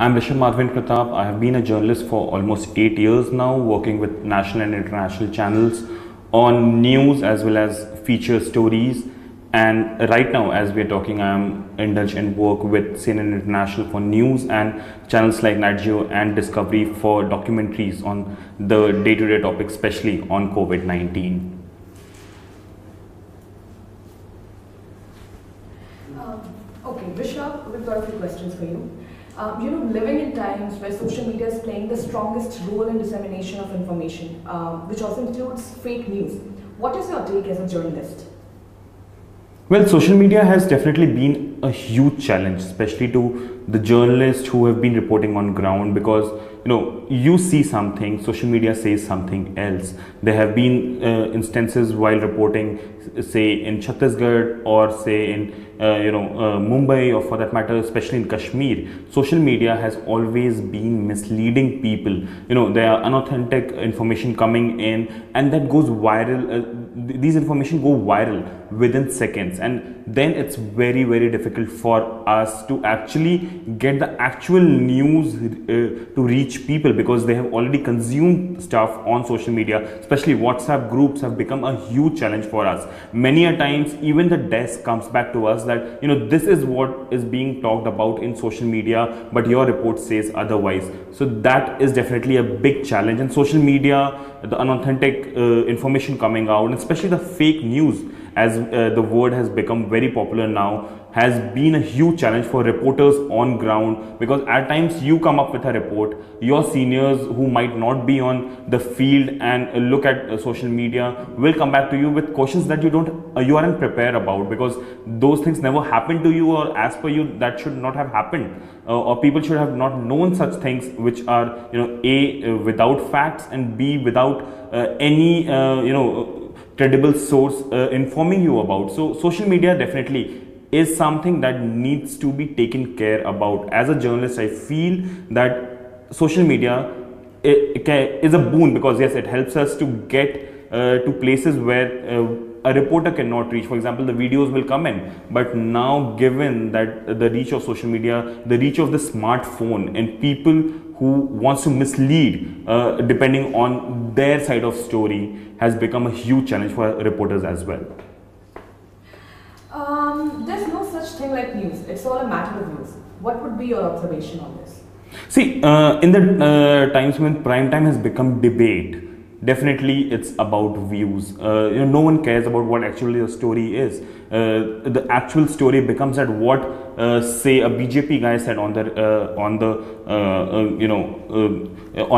I'm Rishabh Marvin Pratap. I have been a journalist for almost 8 years now, working with national and international channels on news as well as feature stories. And right now, as we are talking, I am indulged in work with CNN International for news and channels like Nat Geo and Discovery for documentaries on the day-to-day topics, especially on COVID-19. Okay, Rishabh, we've got a few questions for you. Living in times where social media is playing the strongest role in dissemination of information, which also includes fake news, what is your take as a journalist? Well, social media has definitely been a huge challenge, especially to the journalists who have been reporting on ground, because you see something, social media says something else. There have been instances while reporting, say in Chhattisgarh or say in Mumbai, or for that matter, especially in Kashmir, social media has always been misleading people. There are unauthentic information coming in, and that goes viral. These information go viral within seconds, and then it's very, very difficult for us to actually get the actual news to reach people, because they have already consumed stuff on social media. Especially WhatsApp groups have become a huge challenge for us. Many a times even the desk comes back to us that this is what is being talked about in social media, but your report says otherwise. So that is definitely a big challenge. And social media, the unauthentic information coming out, and especially the fake news, as the word has become very popular now, has been a huge challenge for reporters on ground, because at times you come up with a report, your seniors who might not be on the field and look at social media will come back to you with questions that you aren't prepared about, because those things never happened to you, or as per you that should not have happened, or people should have not known such things, which are A, without facts, and B, without any credible source informing you about. So social media definitely is something that needs to be taken care about. As a journalist, I feel that social media is a boon, because yes, it helps us to get to places where a reporter cannot reach. For example, the videos will come in, but now given that the reach of social media, the reach of the smartphone, and people who wants to mislead depending on their side of story, has become a huge challenge for reporters as well. There's no such thing like news. It's all a matter of views. What would be your observation on this? See, in the times when prime time has become debate, definitely it's about views. No one cares about what actually the story is. The actual story becomes that what say a BJP guy said on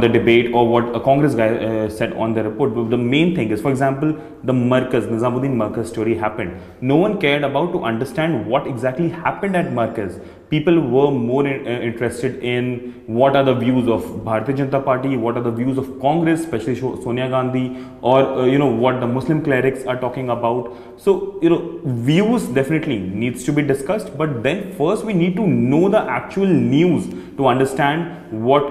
the debate, or what a Congress guy said on the report. But the main thing is, for example, the Nizamuddin Markaz story happened. No one cared about to understand what exactly happened at Markaz. People were more interested in what are the views of Bharatiya Janata Party, what are the views of Congress, especially Sonia Gandhi, or what the Muslim clerics are talking about. So views definitely needs to be discussed, but then first we need to know the actual news to understand what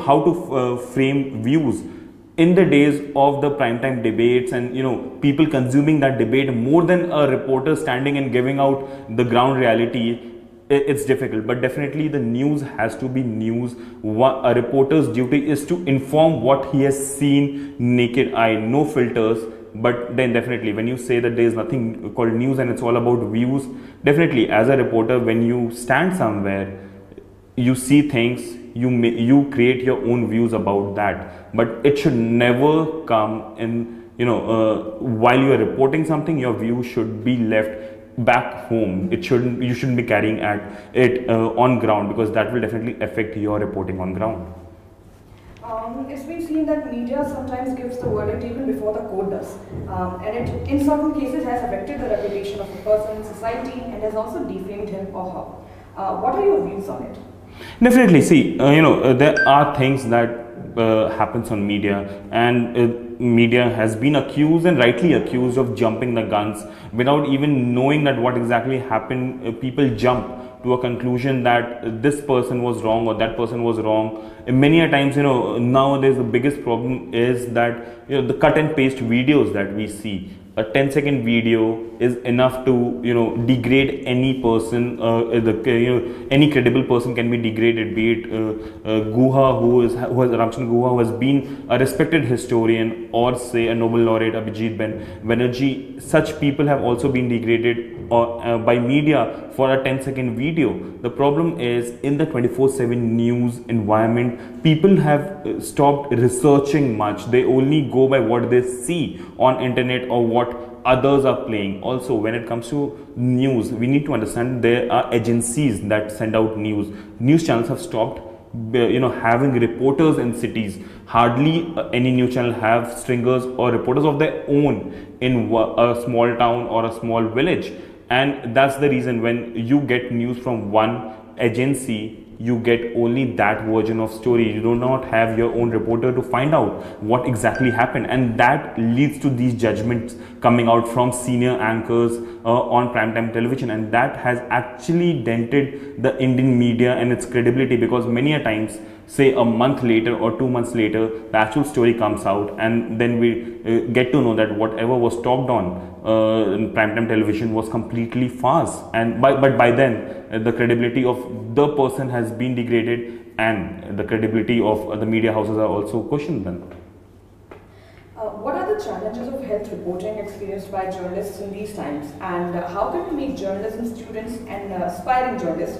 how to frame views. In the days of the primetime debates and people consuming that debate more than a reporter standing and giving out the ground reality, it's difficult. But definitely the news has to be news. A reporter's duty is to inform what he has seen naked eye, no filters. But then definitely when you say that there is nothing called news and it's all about views, definitely as a reporter, when you stand somewhere, you see things, you create your own views about that, but it should never come in while you are reporting something, your view should be left back home. You shouldn't be carrying it on ground, because that will definitely affect your reporting on ground. It's been seen that media sometimes gives the verdict even before the court does, and it in certain cases has affected the reputation of a person in society and has also defamed him or her. What are your views on it? Definitely. See, there are things that happens on media, and media has been accused, and rightly accused, of jumping the guns without even knowing that what exactly happened. People jump to a conclusion that this person was wrong or that person was wrong. And many a times, nowadays the biggest problem is that the cut and paste videos that we see, A 10-second video is enough to, degrade any person. Any credible person can be degraded. Be it Guha, who has Ramchandra Guha, who has been a respected historian, or say a Nobel laureate Abhijit Banerjee. Such people have also been degraded by media for a 10-second video. The problem is, in the 24/7 news environment, people have stopped researching much. They only go by what they see on internet or what others are playing. Also, when it comes to news, we need to understand there are agencies that send out news. News channels have stopped having reporters in cities. Hardly any news channel have stringers or reporters of their own in a small town or a small village. And that's the reason when you get news from one agency, you get only that version of story. You do not have your own reporter to find out what exactly happened, and that leads to these judgments coming out from senior anchors on primetime television, and that has actually dented the Indian media and its credibility, because many a times, say a month later or 2 months later, the actual story comes out, and then we get to know that whatever was talked on in primetime television was completely farce. And but by then the credibility of the person has been degraded, and the credibility of the media houses are also questioned then. What are the challenges of health reporting experienced by journalists in these times, and how can we make journalism students and aspiring journalists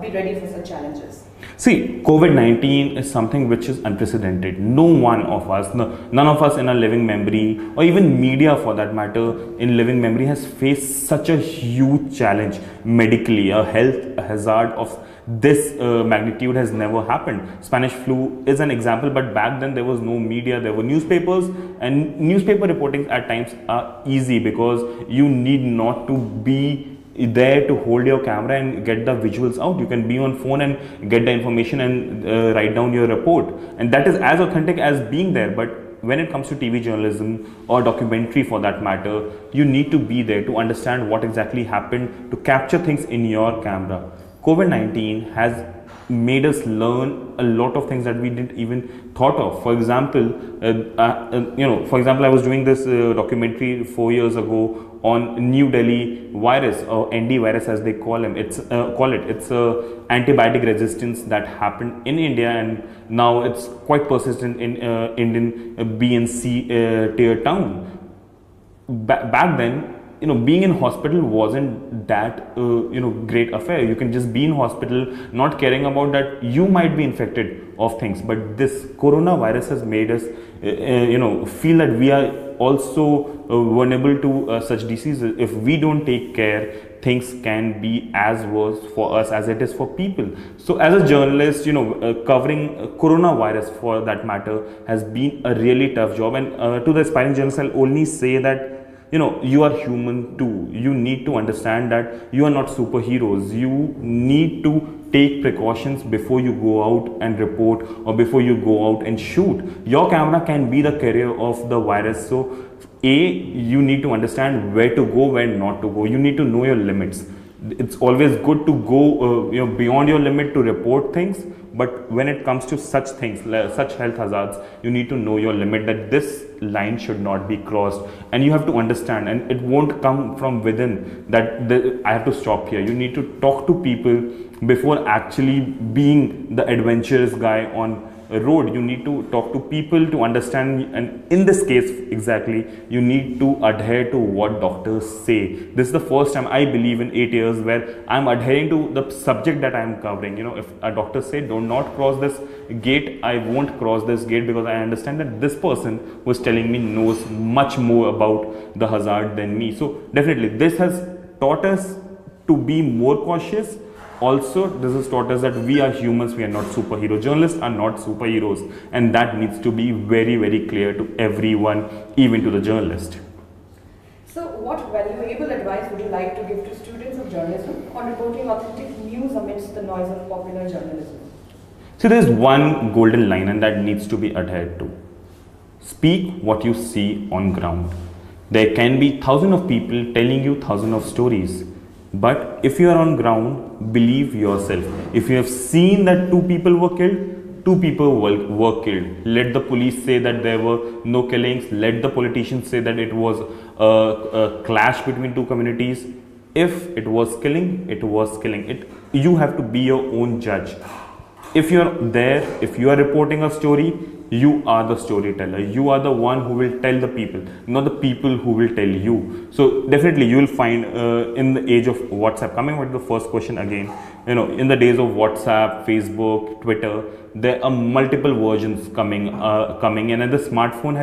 be ready for such challenges? See, COVID-19 is something which is unprecedented. No one of us, none of us in our living memory, or even media for that matter, in living memory, has faced such a huge challenge medically. A health hazard of this magnitude has never happened. Spanish flu is an example, but back then there was no media, there were newspapers, and newspaper reporting at times are easy because you need not to be there to hold your camera and get the visuals out. You can be on phone and get the information and write down your report, and that is as authentic as being there. But when it comes to TV journalism or documentary for that matter, you need to be there to understand what exactly happened, to capture things in your camera. COVID-19 has made us learn a lot of things that we didn't even thought of. For example, I was doing this documentary 4 years ago on New Delhi virus, or ND virus as they call him. It's It's a antibiotic resistance that happened in India, and now it's quite persistent in Indian B and C tier town. Back then, being in hospital wasn't that great affair. You can just be in hospital not caring about that you might be infected of things. But this coronavirus has made us feel that we are also vulnerable to such diseases. If we don't take care, things can be as worse for us as it is for people. So as a journalist, covering coronavirus for that matter has been a really tough job. And to the aspiring journalists, I'll only say that you are human too. You need to understand that you are not superheroes. You need to take precautions before you go out and report, or before you go out and shoot. Your camera can be the carrier of the virus. So you need to understand where to go, where not to go. You need to know your limits. It's always good to go beyond your limit to report things, but when it comes to such things, such health hazards, you need to know your limit, that this line should not be crossed, and you have to understand, and it won't come from within that I have to stop here. You need to talk to people before actually being the adventurous guy on a road. You need to talk to people to understand, and in this case exactly, you need to adhere to what doctors say. This is the first time I believe in 8 years where I'm adhering to the subject that I'm covering. If a doctor say do not cross this gate, I won't cross this gate, because I understand that this person who is telling me knows much more about the hazard than me. So definitely this has taught us to be more cautious. Also, this has taught us that we are humans, we are not superheroes. Journalists are not superheroes, and that needs to be very, very clear to everyone, even to the journalist. So, what valuable advice would you like to give to students of journalism on reporting authentic news amidst the noise of popular journalism? So, there is one golden line, and that needs to be adhered to. Speak what you see on ground. There can be thousands of people telling you thousands of stories. But if you are on ground, believe yourself. If you have seen that 2 people were killed, 2 people were killed. Let the police say that there were no killings. Let the politicians say that it was a clash between two communities. If it was killing, it was killing. You have to be your own judge. If you're there, if you are reporting a story, you are the storyteller. You are the one who will tell the people, not the people who will tell you. So definitely you will find in the age of WhatsApp, coming with the first question again, in the days of WhatsApp, Facebook, Twitter, there are multiple versions coming and the smartphone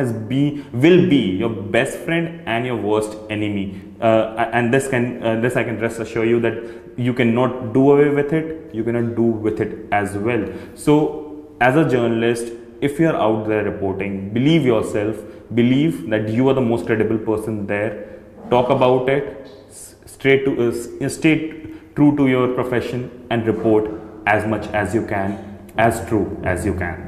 will be your best friend and your worst enemy. And this I can rest assure you that you cannot do away with it, you cannot do with it as well. So as a journalist, if you are out there reporting, believe yourself, believe that you are the most credible person there. Talk about it, stay true to your profession and report as much as you can, as true as you can.